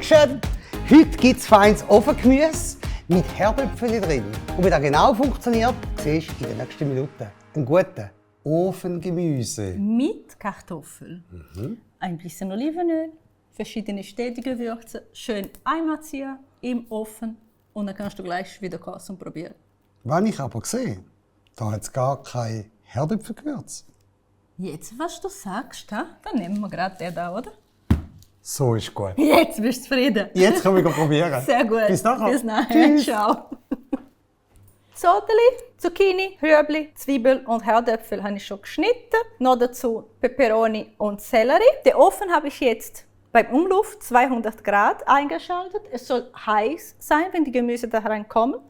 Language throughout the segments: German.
Dankeschön! Heute gibt es feines Ofengemüse mit Herdöpfeln drin. Und wie das genau funktioniert, siehst du in den nächsten Minuten. Einen guten Ofengemüse. Mit Kartoffeln, ein bisschen Olivenöl, verschiedene Städtegewürze, schön einmazieren im Ofen und dann kannst du gleich wieder kochen und probieren. Was ich aber sehe, da hat es gar kein Herdöpfelgewürz. Jetzt, was du sagst, dann nehmen wir gerade den da, oder? So ist gut. Jetzt bist du zufrieden. Jetzt können wir probieren. Sehr gut. Bis nachher. Bis nachher. Tschüss. Ciao. Zoteli, Zucchini, Rüebli, Zwiebel und Herdöpfel habe ich schon geschnitten. Noch dazu Peperoni und Sellerie. Den Ofen habe ich jetzt beim Umluft 200 Grad eingeschaltet. Es soll heiß sein, wenn die Gemüse da reinkommen.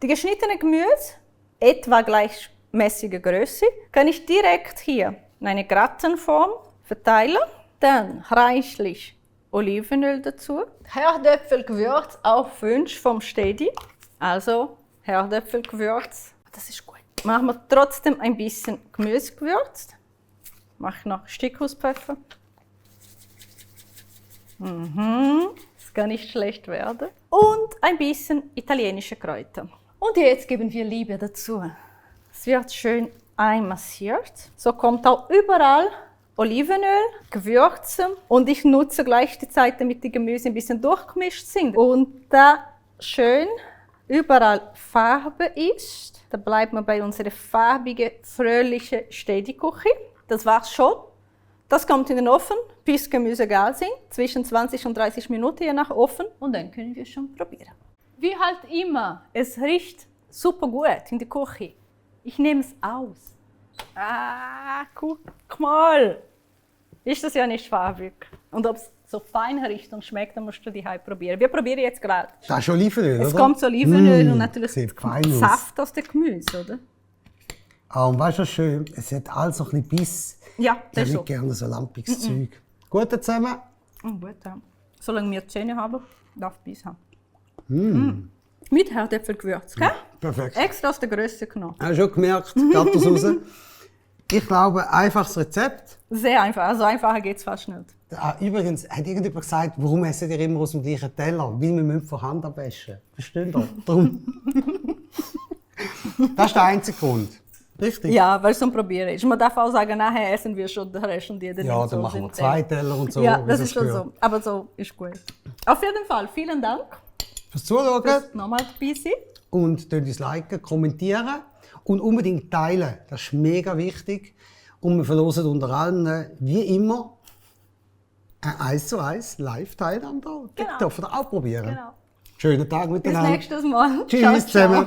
Die geschnittene Gemüse, etwa gleichmäßige Größe, kann ich direkt hier in eine Gratenform verteilen. Dann reichlich Olivenöl dazu. Herdöpfelgewürz auf Wunsch vom Städi. Also Herdöpfelgewürz. Das ist gut. Machen wir trotzdem ein bisschen Gemüsegewürz. Mache noch Stückhuspfeffer. Das kann nicht schlecht werden. Und ein bisschen italienische Kräuter. Und jetzt geben wir Liebe dazu. Es wird schön einmassiert. So kommt auch überall Olivenöl, Gewürze und ich nutze gleich die Zeit, damit die Gemüse ein bisschen durchgemischt sind. Und da schön überall Farbe ist, da bleibt man bei unserer farbigen, fröhlichen Städiküche. Das war's schon. Das kommt in den Ofen, bis Gemüse gar sind, zwischen 20 und 30 Minuten je nach Ofen. Und dann können wir schon probieren. Wie halt immer, es riecht super gut in der Küche. Ich nehme es aus. Guck mal. Ist das ja nicht farbig. Und ob es so fein riecht und schmeckt, dann musst du die halt probieren. Wir probieren jetzt gerade. Das ist Olivenöl, oder? Es kommt Olivenöl und natürlich sieht fein aus. Saft aus dem Gemüse, oder? Und weißt du, was schön? Es hat alles so ein bisschen Biss. Ja, Ich das ist nicht so. gerne so lampiges Zeug. Gut zusammen? Gut, ja. Solange wir Zähne haben, darf Biss haben. Mit Herdöpfelgewürz, gell? Perfekt. Extra aus der Größe genommen. Hast du schon gemerkt? Geht das raus? Ich glaube, einfaches Rezept. Sehr einfach, also einfacher geht es fast nicht. Übrigens, hat irgendjemand gesagt, warum essen ihr immer aus dem gleichen Teller? Weil wir müssen von Hand abwaschen. Versteht ihr? Darum. Das ist der einzige Grund. Richtig? Ja, weil es zum Probieren ist. Man darf auch sagen, nachher essen wir schon den Rest und jeder Ja, nimmt dann so machen wir seinen 2 Teller und so. Ja, wie das ist schon gehört. so. Aber so ist gut. Auf jeden Fall, vielen Dank Fürs Zuschauen. fürs nochmal dabei sein. Und uns liken, kommentieren und unbedingt teilen. Das ist mega wichtig. Und wir verlosen unter allen, wie immer, ein 1:1 Live-Teilnahme. Das dürft ihr auch probieren. Genau. Schönen Tag Bis miteinander. nächstes Mal. Tschüss Ciao, ciao. zusammen.